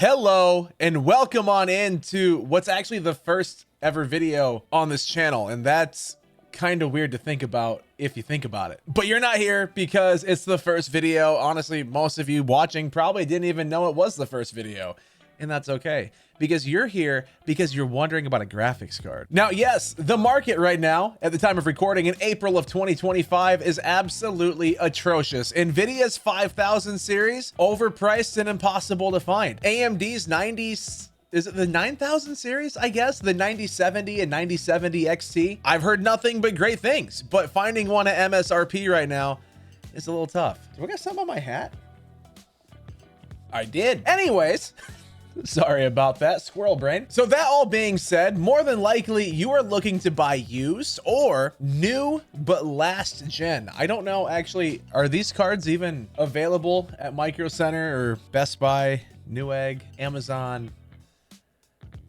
Hello and welcome on into what's actually the first ever video on this channel, and that's kind of weird to think about if you think about it. But you're not here because it's the first video. Honestly, most of you watching probably didn't even know it was the first video, and that's okay because you're here because you're wondering about a graphics card. Now, yes, the market right now at the time of recording in April of 2025 is absolutely atrocious. Nvidia's 5000 series overpriced and impossible to find. AMD's 90s, is it the 9000 series? I guess the 9070 and 9070 XT. I've heard nothing but great things, but finding one at MSRP right now is a little tough. Do I got something on my hat? I did. Anyways, sorry about that, squirrel brain. So that all being said, more than likely you are looking to buy used or new but last gen. I don't know, actually, are these cards even available at Micro Center or Best Buy, Newegg, Amazon?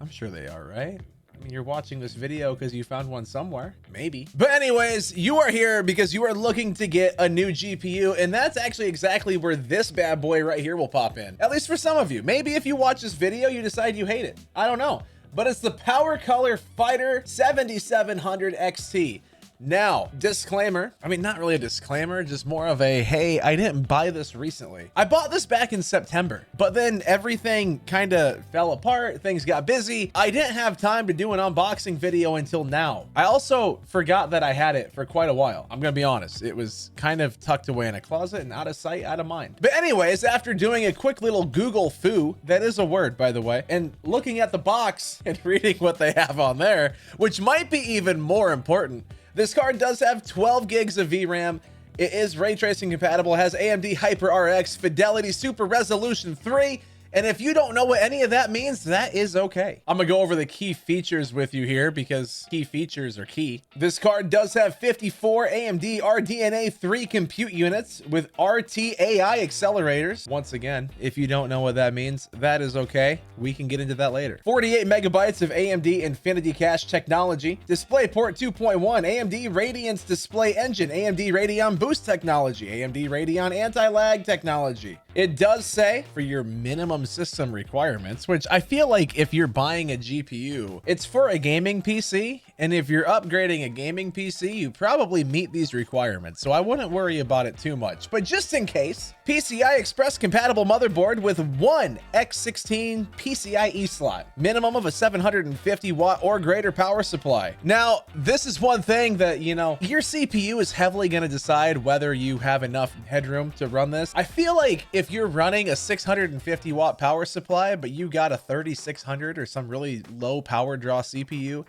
I'm sure they are, right? I mean, you're watching this video because you found one somewhere, maybe. But anyways, you are here because you are looking to get a new GPU, and that's actually exactly where this bad boy right here will pop in. At least for some of you. Maybe if you watch this video, you decide you hate it. I don't know. But it's the PowerColor Fighter 7700 XT. Now, disclaimer, I mean, not really a disclaimer, just more of a, hey, I didn't buy this recently. I bought this back in September, but then everything kind of fell apart. Things got busy. I didn't have time to do an unboxing video until now. I also forgot that I had it for quite a while. I'm going to be honest. It was kind of tucked away in a closet and out of sight, out of mind. But anyways, after doing a quick little Google foo, that is a word, by the way, and looking at the box and reading what they have on there, which might be even more important, this card does have 12 gigs of VRAM. It is ray tracing compatible, has AMD HyperRX, Fidelity Super Resolution 3. And if you don't know what any of that means, that is okay. I'm gonna go over the key features with you here because key features are key. This card does have 54 AMD RDNA 3 compute units with RTAI accelerators. Once again, if you don't know what that means, that is okay. We can get into that later. 48 megabytes of AMD Infinity Cache technology. DisplayPort 2.1, AMD Radiance Display Engine, AMD Radeon Boost technology, AMD Radeon Anti-Lag technology. It does say for your minimum system requirements, which I feel like if you're buying a GPU, it's for a gaming PC. And if you're upgrading a gaming PC, you probably meet these requirements. So I wouldn't worry about it too much. But just in case, PCI Express compatible motherboard with one X16 PCIe slot, minimum of a 750 watt or greater power supply. Now, this is one thing that, you know, your CPU is heavily going to decide whether you have enough headroom to run this. I feel like if you're running a 650 watt power supply, but you got a 3600 or some really low power draw CPU,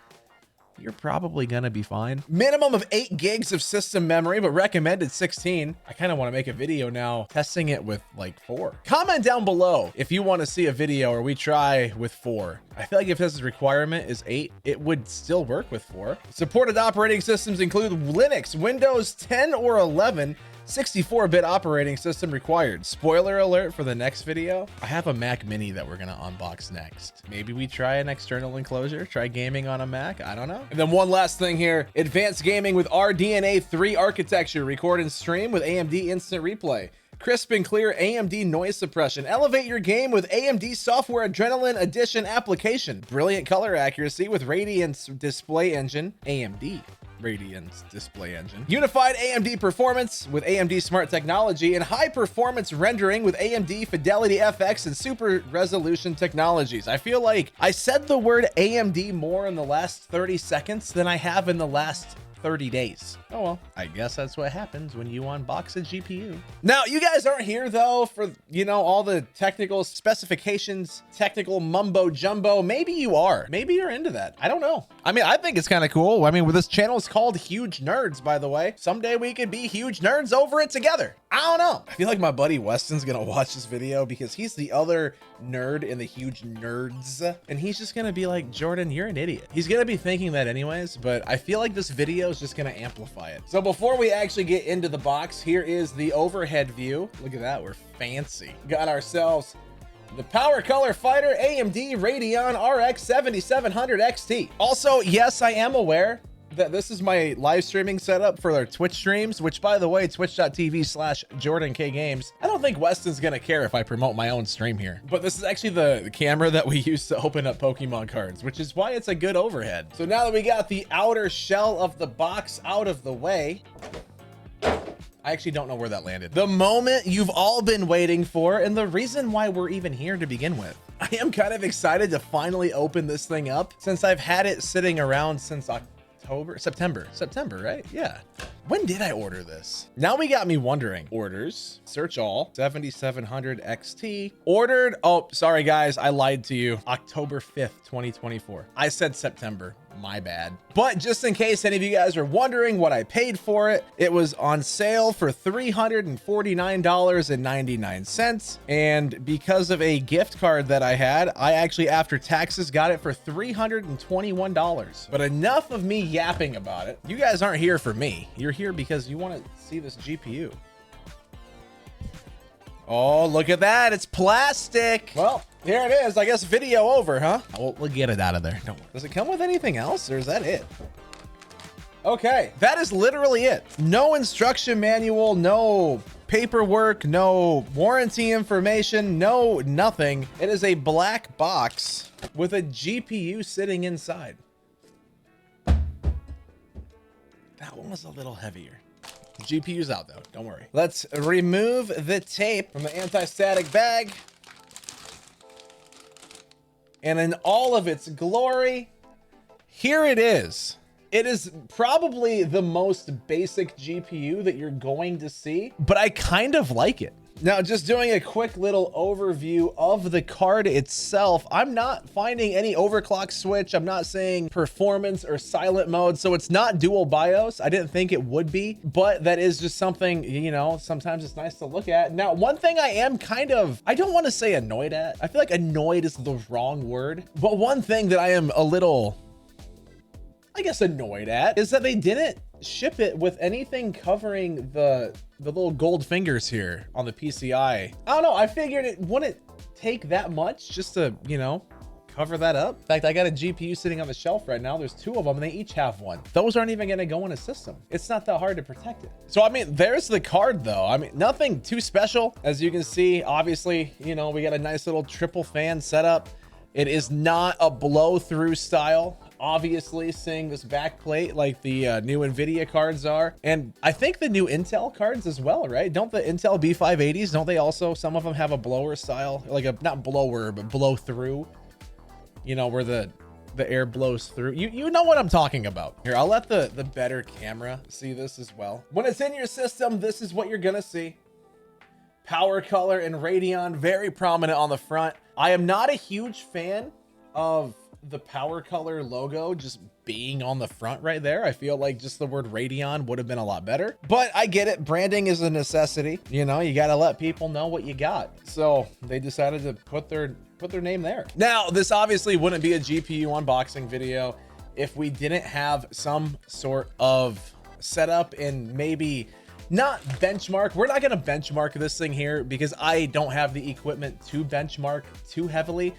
you're probably gonna be fine. Minimum of 8 gigs of system memory, but recommended 16. I kind of want to make a video now testing it with like 4. Comment down below if you want to see a video where we try with 4. I feel like if this requirement is 8, it would still work with 4. Supported operating systems include Linux, Windows 10 or 11, 64-bit operating system required. Spoiler alert for the next video, I have a Mac Mini that we're gonna unbox next. Maybe we try an external enclosure, try gaming on a Mac, I don't know. And then one last thing here, advanced gaming with RDNA 3 architecture, record and stream with AMD Instant Replay. Crisp and clear AMD noise suppression. Elevate your game with AMD Software Adrenaline Edition application. Brilliant color accuracy with Radiance Display Engine, AMD Radiance Display Engine. Unified AMD performance with AMD Smart Technology, and high performance rendering with AMD Fidelity FX and Super Resolution technologies. I feel like I said the word AMD more in the last 30 seconds than I have in the last 30 days. Oh well, I guess that's what happens when you unbox a GPU. Now, you guys aren't here though for, you know, all the technical specifications, technical mumbo jumbo. Maybe you are. Maybe you're into that. I don't know. I mean, I think it's kind of cool. I mean, this channel is called Huge Nerds, by the way. Someday we could be huge nerds over it together. I don't know. I feel like my buddy Weston's gonna watch this video because he's the other nerd in the Huge Nerds, and he's just gonna be like, Jordan, you're an idiot. He's gonna be thinking that anyways, but I feel like this video is just gonna amplify it. So before we actually get into the box, here is the overhead view. Look at that, we're fancy. Got ourselves the PowerColor Fighter AMD Radeon RX 7700 XT. Also, yes, I am aware that this is my live streaming setup for their Twitch streams, which by the way, twitch.tv/JordanKGames. I don't think Weston's gonna care if I promote my own stream here, but this is actually the camera that we use to open up Pokemon cards, which is why it's a good overhead. So now that we got the outer shell of the box out of the way, I actually don't know where that landed. The moment you've all been waiting for, and the reason why we're even here to begin with. I am kind of excited to finally open this thing up since I've had it sitting around since September, right? Yeah. When did I order this? Now we got me wondering. Orders, search all, 7700 XT. Ordered, oh, sorry guys, I lied to you. October 5th, 2024. I said September, my bad. But just in case any of you guys are wondering what I paid for it, it was on sale for $349.99. And because of a gift card that I had, I actually, after taxes, got it for $321. But enough of me yapping about it. You guys aren't here for me. You're here because you want to see this GPU. Oh, look at that. It's plastic. Well, here it is. I guess video over, huh? We'll get it out of there. Don't worry. Does it come with anything else or is that it? Okay, that is literally it. No instruction manual, no paperwork, no warranty information, no nothing. It is a black box with a GPU sitting inside. That one was a little heavier. GPU's out though, don't worry. Let's remove the tape from the anti-static bag. And in all of its glory, here it is. It is probably the most basic GPU that you're going to see, but I kind of like it. Now, just doing a quick little overview of the card itself, I'm not finding any overclock switch. I'm not saying performance or silent mode. So it's not dual BIOS. I didn't think it would be, but that is just something, you know, sometimes it's nice to look at. Now, one thing I am kind of, I don't want to say annoyed at. I feel like annoyed is the wrong word, but one thing that I am a little, I guess, annoyed at is that they didn't ship it with anything covering the little gold fingers here on the PCI. I don't know. I figured it wouldn't take that much just to, you know, cover that up. In fact, I got a GPU sitting on the shelf right now. There's two of them and they each have one. Those aren't even going to go in a system. It's not that hard to protect it. So, I mean, there's the card though. I mean, nothing too special. As you can see, obviously, you know, we got a nice little triple fan setup. It is not a blow through style. Obviously seeing this back plate like the new NVIDIA cards are. And I think the new Intel cards as well, right? Don't the Intel B580s, don't they also, some of them have a blower style, like a, not blower, but blow through, you know, where the air blows through. You know what I'm talking about. Here, I'll let the better camera see this as well. When it's in your system, this is what you're gonna see. PowerColor and Radeon, very prominent on the front. I am not a huge fan of the PowerColor logo just being on the front right there. I feel like just the word Radeon would have been a lot better, but I get it. Branding is a necessity. You know, you got to let people know what you got. So they decided to put their name there. Now, this obviously wouldn't be a GPU unboxing video if we didn't have some sort of setup and maybe not benchmark. We're not going to benchmark this thing here because I don't have the equipment to benchmark too heavily.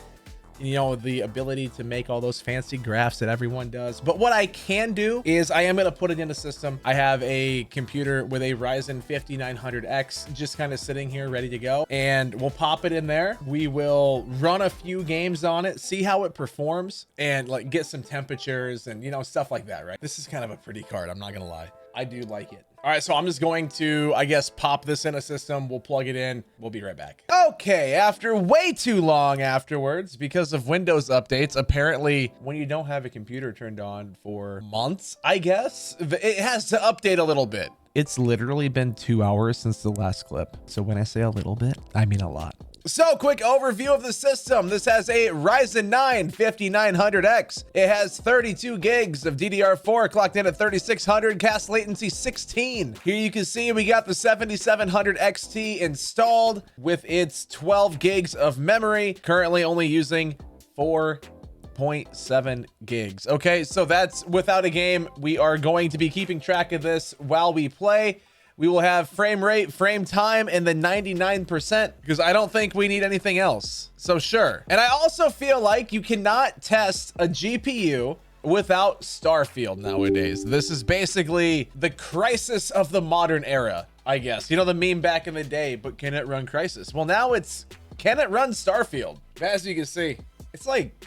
You know, the ability to make all those fancy graphs that everyone does. But what I can do is I am going to put it in a system. I have a computer with a Ryzen 5900X just kind of sitting here ready to go, and we'll pop it in there. We will run a few games on it, see how it performs, and like get some temperatures and, you know, stuff like that, right? This is kind of a pretty card. I'm not going to lie. I do like it. All right, so I'm just going to, I guess, pop this in a system. We'll plug it in. We'll be right back. Okay, after way too long afterwards, because of Windows updates, apparently when you don't have a computer turned on for months, I guess, it has to update a little bit. It's literally been 2 hours since the last clip. So when I say a little bit, I mean a lot. So, quick overview of the system. This has a Ryzen 9 5900X. It has 32 gigs of DDR4 clocked in at 3600, cast latency 16. Here you can see we got the 7700 XT installed with its 12 gigs of memory, currently only using 4.7 gigs. Okay, so that's without a game. We are going to be keeping track of this while we play. We will have frame rate, frame time in the 99% because I don't think we need anything else. So sure. And I also feel like you cannot test a GPU without Starfield nowadays. This is basically the crisis of the modern era, I guess. You know, the meme back in the day, but can it run Crisis? Well, now it's, can it run Starfield? As you can see, it's like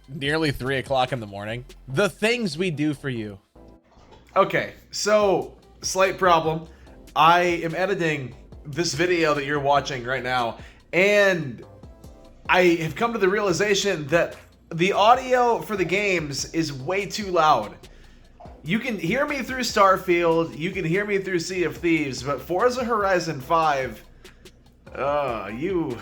nearly 3 o'clock in the morning. The things we do for you. Okay, so slight problem. I am editing this video that you're watching right now, and I have come to the realization that the audio for the games is way too loud. You can hear me through Starfield, you can hear me through Sea of Thieves, but Forza Horizon 5, you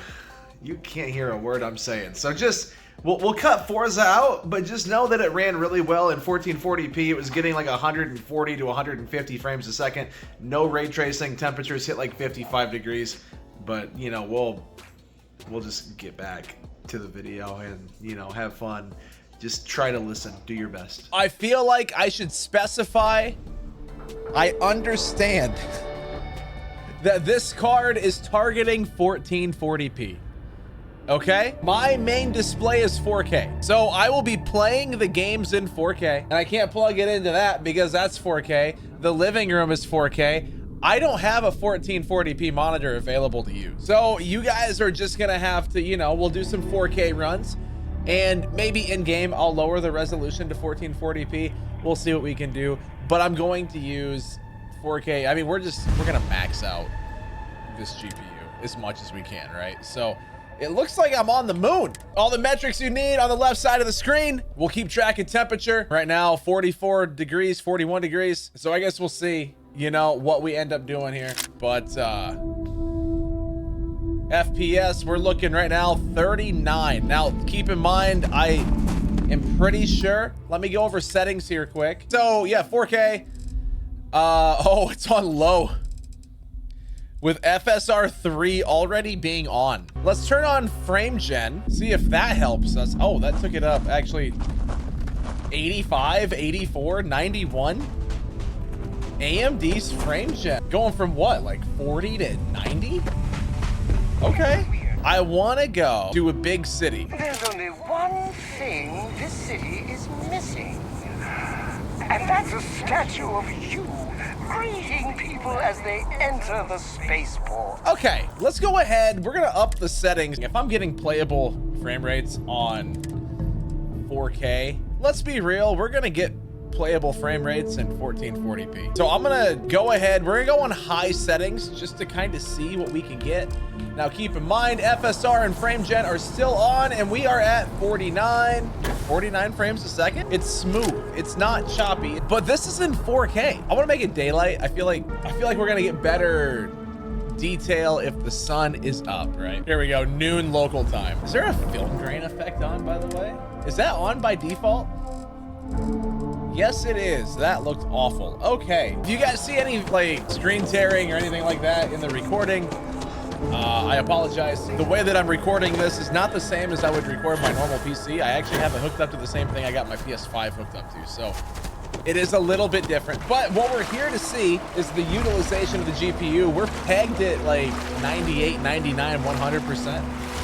can't hear a word I'm saying. So just, we'll cut Forza out, but just know that it ran really well in 1440p. It was getting like 140 to 150 frames a second. No ray tracing, temperatures hit like 55 degrees, but you know, we'll just get back to the video and, you know, have fun. Just try to listen, do your best. I feel like I should specify, I understand that this card is targeting 1440p. Okay? My main display is 4K. So I will be playing the games in 4K, and I can't plug it into that because that's 4K. The living room is 4K. I don't have a 1440p monitor available to you. So you guys are just gonna have to, you know, we'll do some 4K runs, and maybe in game I'll lower the resolution to 1440p. We'll see what we can do, but I'm going to use 4K. I mean, we're gonna max out this GPU as much as we can, right? So it looks like I'm on the moon. All the metrics you need on the left side of the screen. We'll keep track of temperature. Right now, 44 degrees, 41 degrees. So I guess we'll see, you know, what we end up doing here. But FPS, we're looking right now 39. Now, keep in mind, I am pretty sure. Let me go over settings here quick. So yeah, 4K. Oh, it's on low, with FSR 3 already being on. Let's turn on frame gen, see if that helps us. Oh, that took it up actually 85, 84, 91. AMD's frame gen going from what, like 40 to 90? Okay. I want to go to a big city. There's only one thing this city is missing, and that's a statue of you greeting people as they enter the spaceport. Okay, let's go ahead. We're gonna up the settings. If I'm getting playable frame rates on 4K, let's be real, we're gonna get playable frame rates in 1440p. So I'm gonna go ahead, we're gonna go on high settings just to kind of see what we can get. Now keep in mind, FSR and frame gen are still on, and we are at 49 frames a second. It's smooth, it's not choppy, but this is in 4K. I wanna make it daylight. I feel like we're gonna get better detail if the sun is up, right? Here we go, noon local time. Is there a film grain effect on, by the way? Is that on by default? Yes, it is. That looked awful. Okay. Do you guys see any like screen tearing or anything like that in the recording? I apologize. The way that I'm recording this is not the same as I would record my normal PC. I actually have it hooked up to the same thing I got my PS5 hooked up to. So it is a little bit different. But what we're here to see is the utilization of the GPU. We're pegged at like 98, 99, 100%,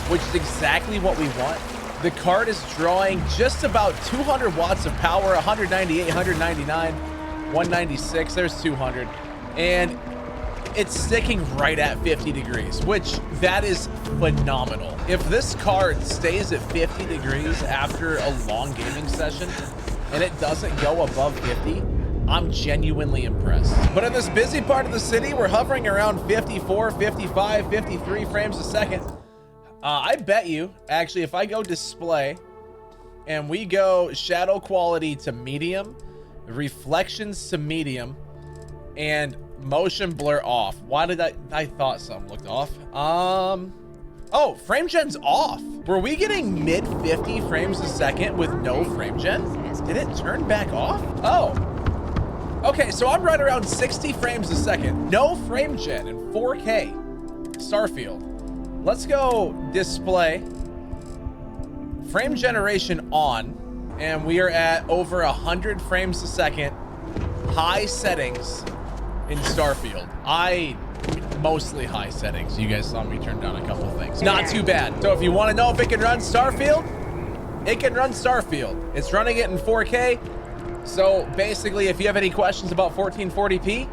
which is exactly what we want. The card is drawing just about 200 watts of power, 198, 199, 196, there's 200. And it's sticking right at 50 degrees, which that is phenomenal. If this card stays at 50 degrees after a long gaming session and it doesn't go above 50, I'm genuinely impressed. But in this busy part of the city, we're hovering around 54, 55, 53 frames a second. I bet you, actually, if I go display and we go shadow quality to medium, reflections to medium, and motion blur off. Why did I thought something looked off. Oh, frame gen's off. Were we getting mid 50 frames a second with no frame gen? Did it turn back off? Oh. Okay, so I'm right around 60 frames a second. No frame gen in 4K. Starfield. Let's go display. Frame generation on, and we are at over 100 frames a second. High settings in Starfield. Mostly high settings. You guys saw me turn down a couple things. Not too bad. So if you want to know if it can run Starfield, it can run Starfield. It's running it in 4K. So basically, if you have any questions about 1440p,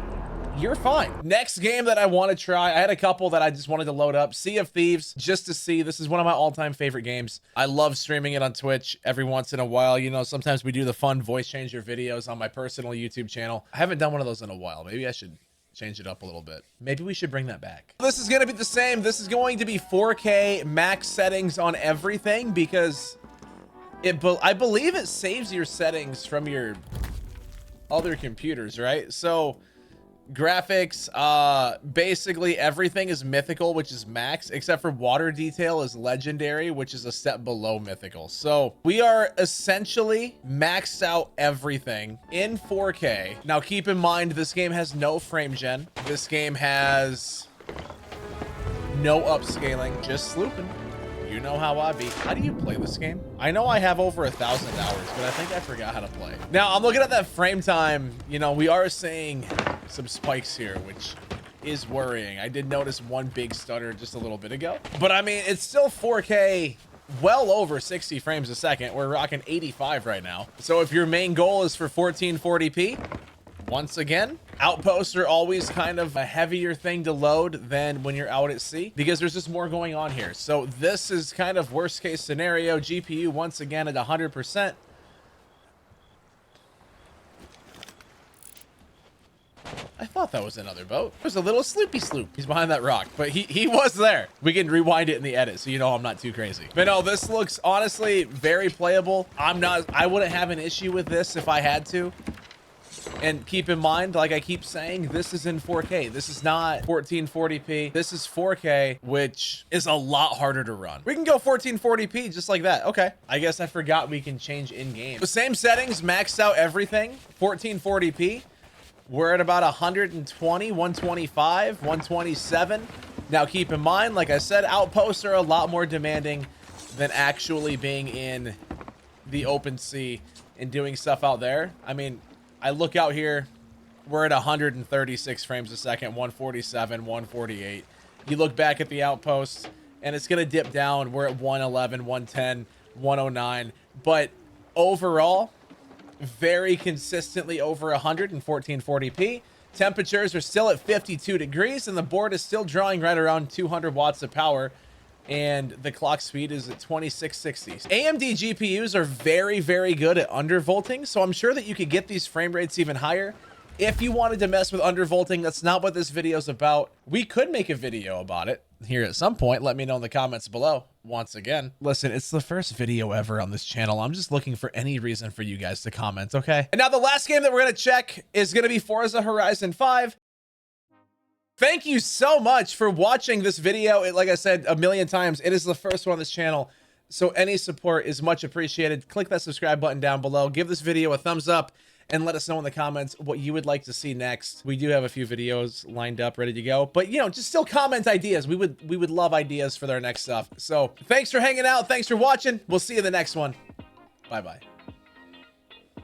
you're fine. Next game that I want to try, I had a couple that I just wanted to load up. Sea of Thieves, just to see. This is one of my all-time favorite games. I love streaming it on Twitch every once in a while. You know, sometimes we do the fun voice changer videos on my personal YouTube channel. I haven't done one of those in a while. Maybe I should change it up a little bit. Maybe we should bring that back. This is going to be the same. This is going to be 4K max settings on everything because I believe it saves your settings from your other computers, right? So graphics, basically everything is mythical, which is max, except for water detail is legendary, which is a step below mythical. So we are essentially maxed out everything in 4K. Now keep in mind, this game has no frame gen. This game has no upscaling, just slooping. You know how I be. How do you play this game? I know I have over 1,000 hours, but I think I forgot how to play. Now I'm looking at that frame time. You know, we are seeing some spikes here, which is worrying. I did notice one big stutter just a little bit ago, but I mean, it's still 4K, well over 60 frames a second. We're rocking 85 right now. So if your main goal is for 1440p, once again, outposts are always kind of a heavier thing to load than when you're out at sea because there's just more going on here. So this is kind of worst case scenario. GPU once again at 100%. I thought that was another boat. There's a little sloopy sloop. He's behind that rock, but he was there. We can rewind it in the edit, so you know I'm not too crazy. But no, this looks honestly very playable. I wouldn't have an issue with this if I had to. And keep in mind, like I keep saying, this is in 4K. This is not 1440p. This is 4K, which is a lot harder to run. We can go 1440p just like that. Okay. I guess I forgot we can change in-game. The same settings, maxed out everything. 1440p. We're at about 120, 125, 127. Now keep in mind, like I said, outposts are a lot more demanding than actually being in the open sea and doing stuff out there. I mean, I look out here, we're at 136 frames a second, 147, 148. You look back at the outposts, and it's going to dip down. We're at 111, 110, 109. But overall, very consistently over 100 in 1440p. Temperatures are still at 52 degrees, and the board is still drawing right around 200 watts of power. And the clock speed is at 2660. AMD GPUs are very, very good at undervolting, so I'm sure that you could get these frame rates even higher. If you wanted to mess with undervolting, that's not what this video is about. We could make a video about it here at some point. Let me know in the comments below. Once again, listen, it's the first video ever on this channel. I'm just looking for any reason for you guys to comment, okay? And now the last game that we're going to check is going to be Forza Horizon 5. Thank you so much for watching this video. Like I said a million times, it is the first one on this channel, so any support is much appreciated. Click that subscribe button down below. Give this video a thumbs up and let us know in the comments what you would like to see next. We do have a few videos lined up, ready to go, but you know, just still comment ideas. We would love ideas for their next stuff. So thanks for hanging out. Thanks for watching. We'll see you in the next one. Bye-bye.